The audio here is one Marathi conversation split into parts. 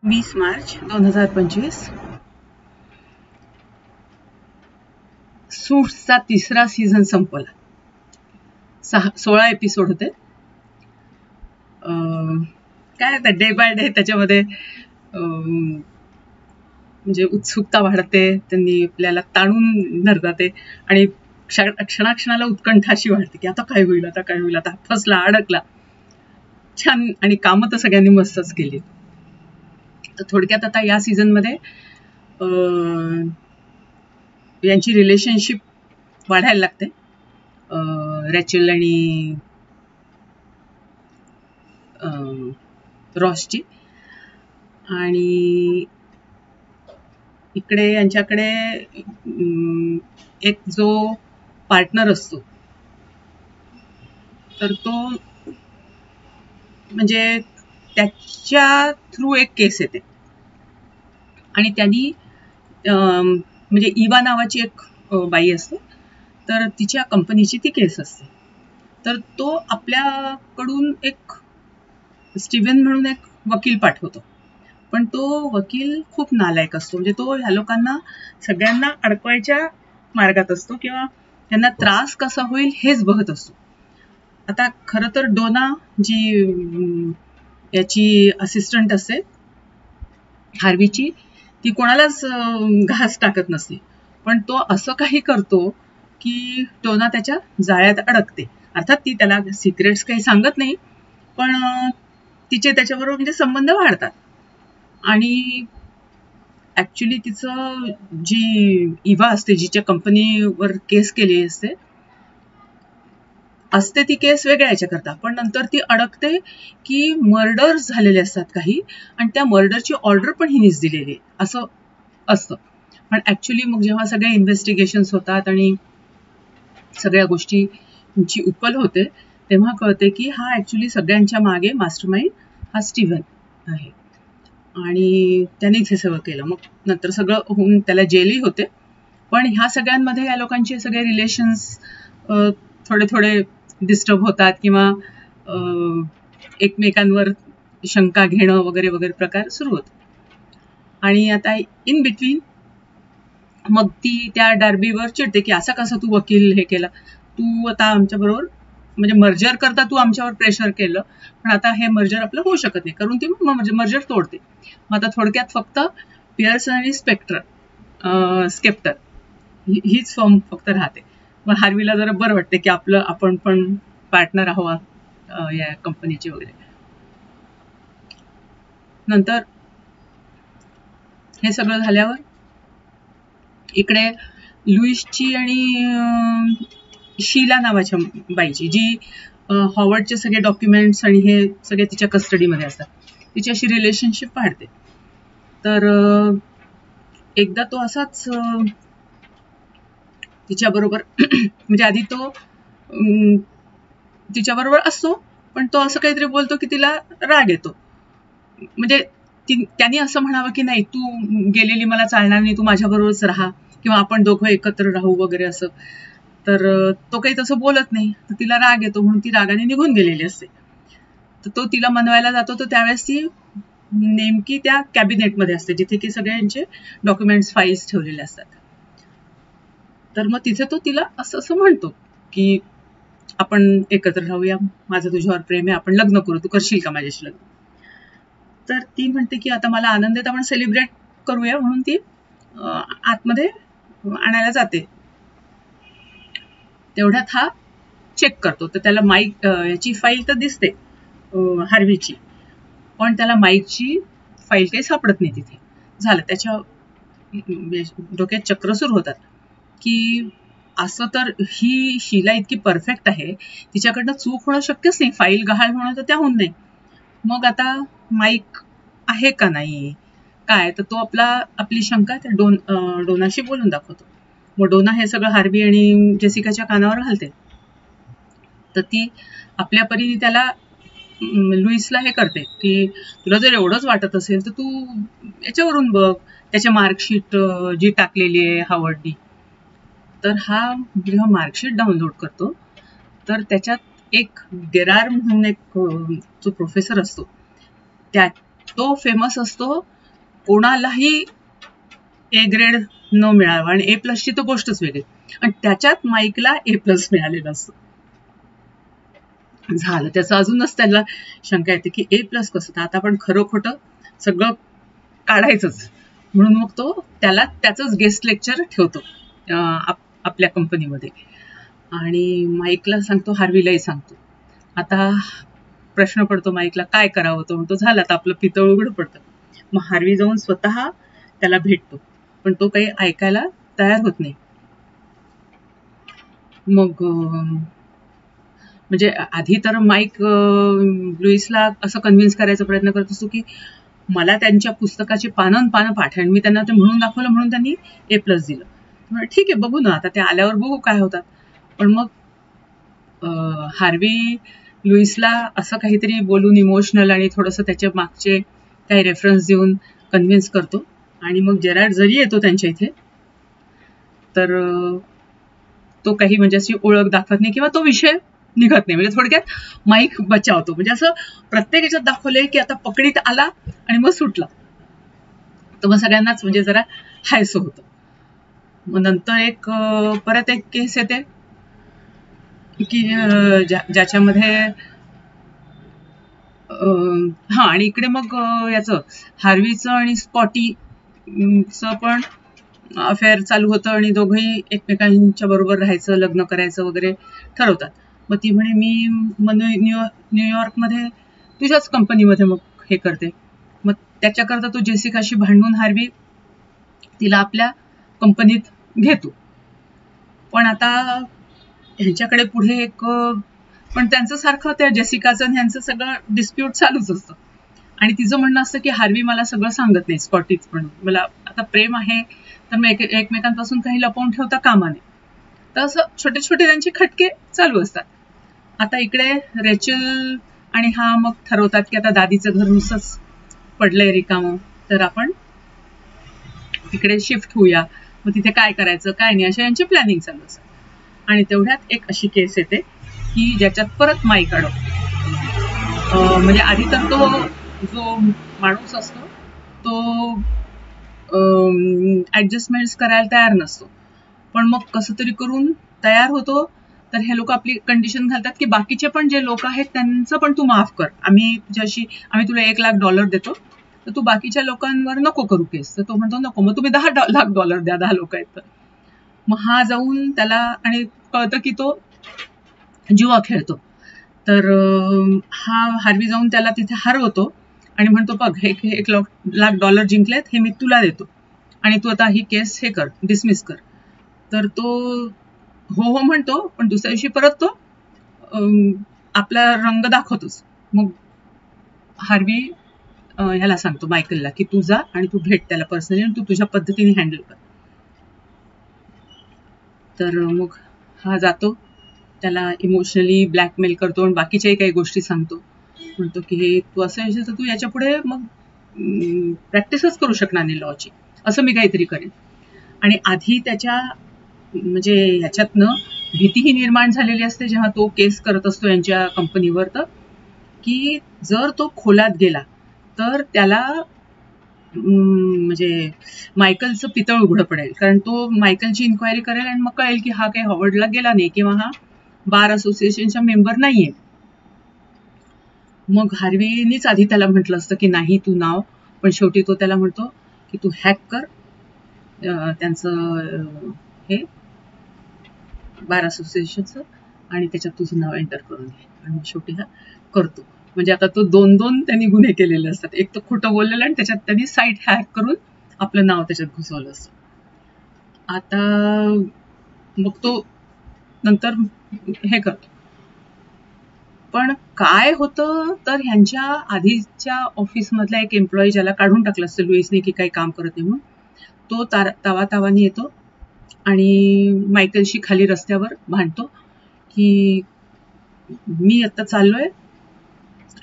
20 मार्च 2025 सूट्सचा तिसरा सीझन संपला. 16 एपिसोड होते. काय आता डे बाय डे त्याच्यामध्ये म्हणजे उत्सुकता वाढते, त्यांनी आपल्याला ताणून धरतात आणि क्षणाक्षणाला उत्कंठा अशी वाढते की आता काय होईल, आता काय होईल, आता फसला, अडकला. छान. आणि कामं तर सगळ्यांनी मस्तच केली. तर थोडक्यात आता या सीझन मध्ये यांची रिलेशनशिप वाढायला लागते, रॅचल आणि रॉसची. आणि इकडे यांच्याकडे एक जो पार्टनर असतो तर तो म्हणजे त्याच्या थ्रू एक केस येते आणि त्यांनी म्हणजे इवा नावाची एक बाई असते, तर तिच्या कंपनीची ती केस असते. तर तो आपल्याकडून एक स्टीव्हन म्हणून एक वकील पाठवतो, पण तो वकील खूप नालायक असतो. म्हणजे तो ह्या लोकांना सगळ्यांना अडकवायच्या मार्गात असतो किंवा त्यांना त्रास कसा होईल हेच बघत असतो. आता खरं तर डोना जी याची असिस्टंट असते हार्वीची, ती कोणालाच घास टाकत नसते, पण तो असं काही करतो की डोना त्याच्या जाळ्यात अडकते. अर्थात ती त्याला सिक्रेट्स काही सांगत नाही, पण तिचे त्याच्याबरोबर म्हणजे संबंध वाढतात. आणि ऍक्च्युली तिचं जी इवा असते, जिच्या कंपनीवर केस केली असते ती केस वेगळ्या याच्या करता, पण नंतर ती अडकते की मर्डर झालेले असतात काही, आणि त्या मर्डरची ऑर्डर पण हिनेच दिलेली असं असतं. पण ऍक्च्युली मग जेव्हा सगळे इन्व्हेस्टिगेशन्स होतात आणि सगळ्या गोष्टींची उकल होते, तेव्हा कळते की हा ऍक्च्युली सगळ्यांच्या मागे मास्टरमाइंड हा स्टीव्हन आहे आणि त्यानेच हे सगळं केलं. मग नंतर सगळं होऊन त्याला जेलही होते. पण ह्या सगळ्यांमध्ये या लोकांचे सगळे रिलेशन्स थोडे थोडे डिस्टर्ब होतात किंवा एकमेकांवर शंका घेणं वगैरे वगैरे प्रकार सुरू होते. आणि आता इन बिटवीन मग ती त्या डार्बीवर चिडते की असा कसा तू वकील हे केला, तू आता आमच्या बरोबर म्हणजे मर्जर करता तू आमच्यावर प्रेशर केलं, पण आता हे मर्जर आपलं होऊ शकत नाही, करून ती मर्जर तोडते. मग आता थोडक्यात फक्त पियर्सन आणि स्केप्टर हीच फॉर्म फक्त राहते. मग हार्वीला जरा बरं वाटते की आपण पण पार्टनर आहोत या कंपनीचे वगैरे. नंतर हे सगळं झाल्यावर इकडे लुईसची आणि शीला नावाच्या बाईची, जी हॉवर्डचे सगळे डॉक्युमेंट्स आणि हे सगळे तिच्या कस्टडीमध्ये असतात, तिच्याशी रिलेशनशिप वाढते. तर एकदा तो असाच तिच्याबरोबर म्हणजे आधी तो तिच्याबरोबर असतो, पण तो असं काहीतरी बोलतो की तिला राग येतो. म्हणजे त्यांनी असं म्हणावं की नाही, तू गेलेली मला चालणार नाही, तू माझ्याबरोबरच राहा किंवा आपण दोघं एकत्र राहू वगैरे असं. तर तो काही तसं बोलत नाही, तर तिला राग येतो म्हणून ती रागाने निघून गेलेली असते. तर तो तिला मनवायला जातो, तर त्यावेळेस ती नेमकी त्या कॅबिनेटमध्ये असते जिथे की सगळ्यांचे डॉक्युमेंट्स फाईल्स ठेवलेले असतात. तर मग तिथे तो तिला असं म्हणतो की आपण एकत्र राहूया, माझं तुझ्यावर प्रेम आहे, आपण लग्न करू, तू करशील का माझ्याशी लग्न. तर ती म्हणते की आता मला आनंद आहे, आपण सेलिब्रेट करूया, म्हणून ती आतमध्ये आणायला जाते. तेवढ्यात हा चेक करतो, तर त्याला माईक याची फाईल तर दिसते हार्वीची, पण त्याला माईकची फाईल काही सापडत नाही तिथे. झालं, त्याच्या डोक्यात चक्र सुरू होतात की असं तर ही शीला इतकी परफेक्ट आहे, तिच्याकडनं चूक होणं शक्यच नाही, फाईल गहाळ होणं तर त्याहून नाही. मग आता माईक आहे का नाही काय, तर तो आपली शंका त्या डोनाशी बोलून दाखवतो. मग डोना हे सगळं हार्वी आणि जेसिकाच्या कानावर घालते. तर ती आपल्या परीने त्याला लुईसला हे करते की तुला जर एवढंच वाटत असेल तर तू याच्यावरून बघ, त्याच्या मार्कशीट जी टाकलेली आहे हावर्डनी. तर हा जेव्हा मार्कशीट डाउनलोड करतो, तर त्याच्यात एक गेरार म्हणून एक जो प्रोफेसर असतो, तो फेमस असतो कोणालाही ए ग्रेड न मिळावं, आणि ए प्लसची तर गोष्टच वेगळी, आणि त्याच्यात माईकला ए प्लस मिळालेलं असतं. झालं त्याचं अजूनच त्याला शंका येते की ए प्लस कसं, आता आपण खरं खोटं सगळं काढायचंच, म्हणून मग तो त्याला त्याचंच गेस्ट लेक्चर ठेवतो आपल्या कंपनीमध्ये, आणि माईकला सांगतो, हार्वीलाही सांगतो. आता प्रश्न पडतो माईकला काय करावं, तो म्हणतो झालं आता आपलं पितळ उघड पडतं. मग हार्वी जाऊन स्वतः त्याला भेटतो, पण तो काही ऐकायला तयार होत नाही. मग म्हणजे आधी तर माईक लुईसला असं कन्व्हिन्स करायचा प्रयत्न करत असतो की मला त्यांच्या पुस्तकाची पानं पाठ, आणि मी त्यांना ते म्हणून दाखवलं म्हणून त्यांनी ए प्लस दिलं. ठीक आहे, बघू ना आता ते आल्यावर बघू काय होतात. पण मग हार्वी लुईसला असं काहीतरी बोलून इमोशनल आणि थोडंसं त्याच्या मागचे काही रेफरन्स देऊन कन्व्हिन्स करतो, आणि मग जेरार्ड जरी येतो त्यांच्या इथे तर तो काही म्हणजे अशी ओळख दाखवत नाही किंवा तो विषय निघत नाही. म्हणजे थोडक्यात माईक बचावतो. म्हणजे असं प्रत्येक ह्याच्यात दाखवलंय की आता पकडीत आला आणि मग सुटला, तर मग सगळ्यांनाच म्हणजे जरा हायसं होतं. मग नंतर परत एक केस येते की ज्याच्यामध्ये आणि इकडे मग याचं हार्वीचं आणि स्कॉटीचं पण अफेअर चालू होतं, आणि दोघंही एकमेकांच्या बरोबर राहायचं, लग्न करायचं वगैरे ठरवतात. मग ती म्हणे मी न्यूयॉर्कमध्ये तुझ्याच कंपनीमध्ये मग हे करते. मग त्याच्याकरता तो जेसिकाशी भांडून हार्वी तिला आपल्या कंपनीत घेतो. पण आता ह्यांच्याकडे पुढे पण त्यांचं सारखं त्या जेसिकाचं ह्यांचं सगळं डिस्प्यूट चालूच असतं, आणि तिचं म्हणणं असतं की हार्वी मला सगळं सांगत नाही, स्कॉटीच पण मला आता प्रेम आहे तर मग एकमेकांपासून काही लपवून ठेवता कामा नये. तर असं छोटे छोटे त्यांचे खटके चालू असतात. आता इकडे रेचल आणि हा मग ठरवतात की आता दादीचं घर नुसतंच पडलंय रिकामं, तर आपण इकडे शिफ्ट होऊया, मग तिथे काय करायचं काय नाही अशा यांची प्लॅनिंग चालू असतात. आणि तेवढ्यात एक अशी केस येते की ज्याच्यात परत माईक अडवतो. म्हणजे आधी तर तो जो माणूस असतो तो ऍडजस्टमेंट्स करायला तयार नसतो, पण मग कसं तरी करून तयार होतो. तर हे लोक आपली कंडिशन घालतात की बाकीचे पण जे लोक आहेत त्यांचं पण तू माफ कर, आम्ही तुला $1,00,000 देतो, तर तू बाकीच्या लोकांवर नको करू केस. तर तो म्हणतो नको, मग तुम्ही $10,00,000 द्या, 10 लोक आहेत तर. मग हा जाऊन त्याला, आणि कळतं की तो जुआ खेळतो, तर हा हार्वी जाऊन त्याला तिथे हरवतो आणि म्हणतो बघ $1,00,000 जिंकलेत, हे मी तुला देतो आणि तू आता ही केस हे कर, डिसमिस कर. तर तो हो म्हणतो, पण दुसऱ्या दिवशी परत तो आपला रंग दाखवतोच. मग हार्वी ह्याला सांगतो मायकलला की तू जा आणि तू भेट त्याला पर्सनली, आणि तू तुझ्या पद्धतीने हँडल कर. तर मग हा जातो, त्याला इमोशनली ब्लॅकमेल करतो आणि बाकीच्याही काही गोष्टी सांगतो. म्हणतो की तू असं तर तू याच्या पुढे मग प्रॅक्टिसच करू शकणार नाही लॉची, असं मी काहीतरी करेन. आणि आधी त्याच्या म्हणजे ह्याच्यातनं भीतीही निर्माण झालेली असते जेव्हा तो केस करत असतो यांच्या कंपनीवर, तर की जर तो खोलात गेला तर त्याला म्हणजे मायकलचं पितळ उघडं पडेल, कारण तो मायकलची इन्क्वायरी करेल आणि मग कळेल की हा काही हॉवर्डला गेला नाही किंवा हा बार असोसिएशनचा मेंबर नाहीये. मग हार्वीनीच आधी त्याला म्हटलं असतं की नाही तू नाव, पण शेवटी तो त्याला म्हणतो की तू हॅक कर त्यांचं हे बार असोसिएशनचं आणि त्याच्यात तुझं नाव एंटर करून घे. आणि शेवटी हा करतो. म्हणजे आता तो 2 त्यांनी गुन्हे केलेले असतात, एक तर खोटं बोललेलं आणि त्याच्यात त्यांनी साईट हॅक करून आपलं नाव त्याच्यात घुसवलं असतं. आता मग तो नंतर हे करतो, पण काय होतं तर ह्यांच्या आधीच्या ऑफिसमधला एक एम्प्लॉई ज्याला काढून टाकलं असतं लुईसने की काही काम करत नाही म्हणून, तो तावातावानी येतो आणि मायकलशी खाली रस्त्यावर भांडतो की मी आता चाललोय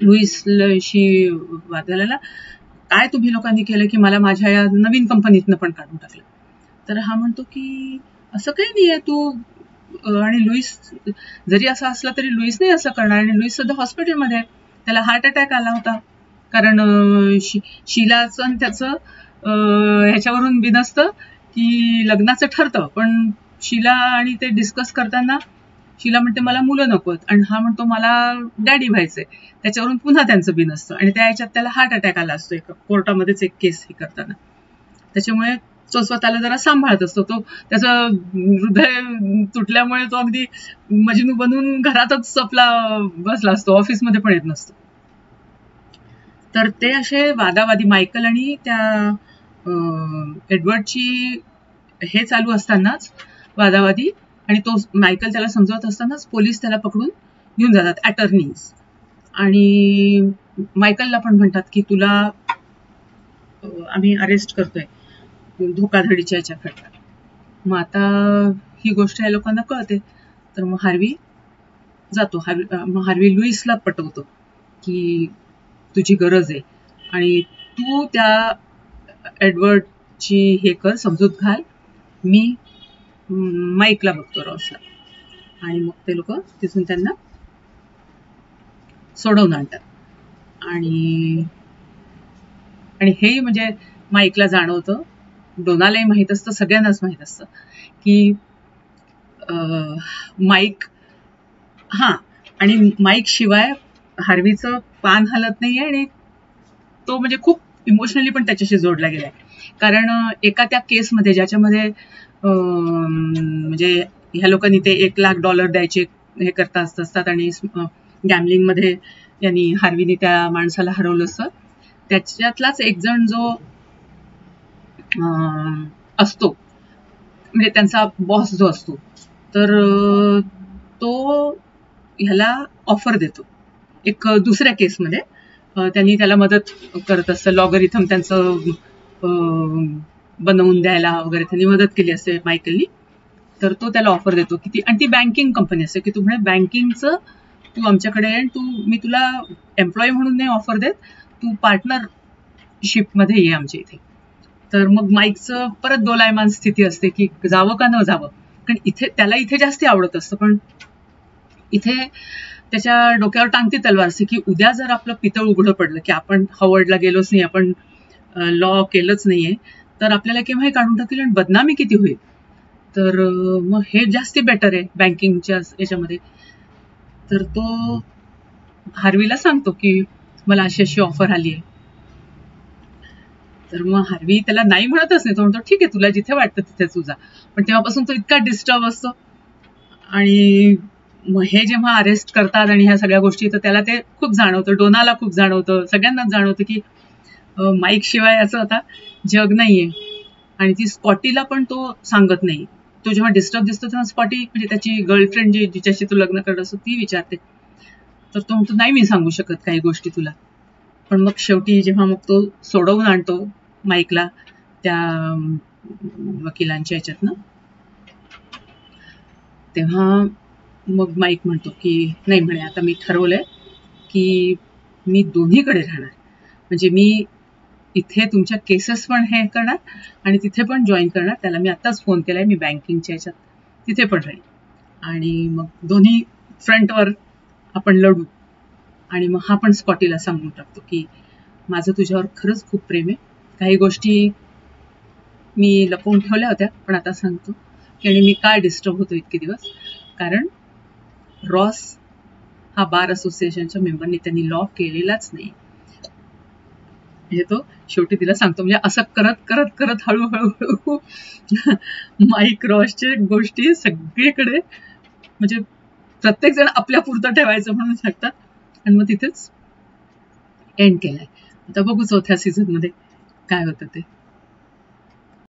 लुईसशी वादायला, काय तुम्ही लोकांनी केलं की मला माझ्या या नवीन कंपनीतनं पण काढून टाकलं. तर हा म्हणतो की असं काही नाहीये तू, आणि लुईस जरी असं असलं तरी लुईस नाही असं करणार, आणि लुईस सध्या हॉस्पिटलमध्ये आहे, त्याला हार्ट अटॅक आला होता कारण शीलाचं आणि त्याचं ह्याच्यावरून बिनसतं की लग्नाचं ठरतं, पण शीला आणि ते डिस्कस करताना शीला म्हणते मला मुलं नकोत आणि हा म्हणतो मला डॅडी व्हायचंय. त्याच्यावरून पुन्हा त्यांचं बिनसतं आणि त्या ह्याच्यात त्याला हार्ट अटॅक आला असतो कोर्टामध्येच एक केस हे करताना. त्याच्यामुळे तो स्वतःला जरा सांभाळत असतो. तो त्याचं हृदय तुटल्यामुळे तो अगदी मजनू बनून घरातच आपला बसला असतो, ऑफिसमध्ये पण येत नसतो. तर ते असे वादावादी मायकल आणि त्या एडवर्डची हे चालू असतानाच वादावादी, आणि तो मायकल त्याला समजावत असतानाच पोलीस त्याला पकडून घेऊन जातात, अटर्नीज. आणि मायकलला पण म्हणतात की तुला आम्ही अरेस्ट करतोय धोकाधडीच्या याच्याकरता. मग आता ही गोष्ट या लोकांना कळते, तर मग हार्वी जातो. हार्वी लुईसला पटवतो की तुझी गरज आहे आणि तू त्या एडवर्डची हे कर, समजूत घाल, मी माईकला बघतो, रॉसला. आणि मग ते लोक तिथून त्यांना सोडवून आणतात. आणि हे म्हणजे माईकला जाणवतं, डोनालाही माहीत असतं, सगळ्यांनाच माहीत असतं की माईक आणि माईक शिवाय हार्वीचं पान हलत नाहीये आणि तो म्हणजे खूप इमोशनली पण त्याच्याशी जोडला गेलाय. कारण एका त्या केसमध्ये ज्याच्यामध्ये म्हणजे ह्या लोकांनी ते $1,00,000 द्यायचे हे करता असतात आणि गॅमलिंगमध्ये यांनी हार्वीने त्या माणसाला हरवलं असतं. त्याच्यातलाच एक जण जो असतो म्हणजे त्यांचा बॉस जो असतो, तर तो ह्याला ऑफर देतो एक दुसऱ्या केसमध्ये. त्यांनी त्याला मदत करत असतं, लॉगरिथम त्यांचं बनवून द्यायला वगैरे त्यांनी मदत केली असते मायकलनी. तर तो त्याला ऑफर देतो की आणि ती बँकिंग कंपनी असते की तू म्हणे बँकिंगचं तू आमच्याकडे आहे, मी तुला एम्प्लॉई म्हणून नाही ऑफर देत, तू पार्टनरशिपमध्ये ये आमच्या इथे. तर मग माईकचं परत दोलायमान स्थिती असते की जावं का न जावं, कारण त्याला इथे जास्त आवडत असतं, पण इथे त्याच्या डोक्यावर टांगती तलवार असते की उद्या जर आपलं पितळ उघडं पडलं की आपण हॉवर्डला गेलोच नाही, आपण लॉ केलंच नाहीये, तर आपल्याला केव्हाही काढून टाकतील आणि बदनामी किती होईल. तर मग हे जास्ती बेटर आहे बँकिंगच्या याच्यामध्ये. तर तो हार्वीला सांगतो की मला अशी अशी ऑफर आली आहे. तर मग हार्वी त्याला नाही म्हणतच नाही, तो म्हणतो ठीक आहे, तुला जिथे वाटतं तिथे तुझा. पण तेव्हापासून तो इतका डिस्टर्ब असतो. आणि मग हे जेव्हा अरेस्ट करतात आणि ह्या सगळ्या गोष्टी, तर त्याला ते खूप जाणवतं, डोनाला खूप जाणवतं, सगळ्यांनाच जाणवतं की माईक शिवाय असं आता जग नाहीये. आणि ती स्कॉटीला पण तो सांगत नाही. तो जेव्हा डिस्टर्ब दिसतो तेव्हा स्कॉटी म्हणजे त्याची गर्लफ्रेंड जिच्याशी तो लग्न करत असतो ती विचारते, तर तो म्हणतो नाही मी सांगू शकत काही गोष्टी तुला. पण मग शेवटी जेव्हा मग तो सोडवून आणतो माईकला त्या वकिलांच्या ह्याच्यातनं, तेव्हा मग माईक म्हणतो की नाही म्हणे, आता मी ठरवलंय की मी दोन्हीकडे राहणार, म्हणजे मी इथे तुमच्या केसेस पण हे करणार आणि तिथे पण जॉईन करणार. त्याला मी आत्ताच फोन केलाय, मी बँकिंगच्या ह्याच्यात तिथे पण राहील आणि मग दोन्ही फ्रंटवर आपण लढू. आणि मग हा पण स्कॉटीला सांगून टाकतो की माझं तुझ्यावर खरंच खूप प्रेम आहे, काही गोष्टी मी लपवून ठेवल्या होत्या पण आता सांगतो की आणि मी काय डिस्टर्ब होतो इतके दिवस, कारण रॉस हा बार असोसिएशनच्या मेंबरनी त्यांनी लॉ केलेलाच नाही. म्हणजे तो शेवटी तिला सांगतो. म्हणजे असं करत करत करत हळूहळू माईक रॉसच्या गोष्टी सगळीकडे म्हणजे प्रत्येक जण आपल्या पुरतं ठेवायचं म्हणून सांगतात आणि मग तिथेच एंड केलाय. आता बघू चौथ्या सीझन मध्ये काय होतं ते.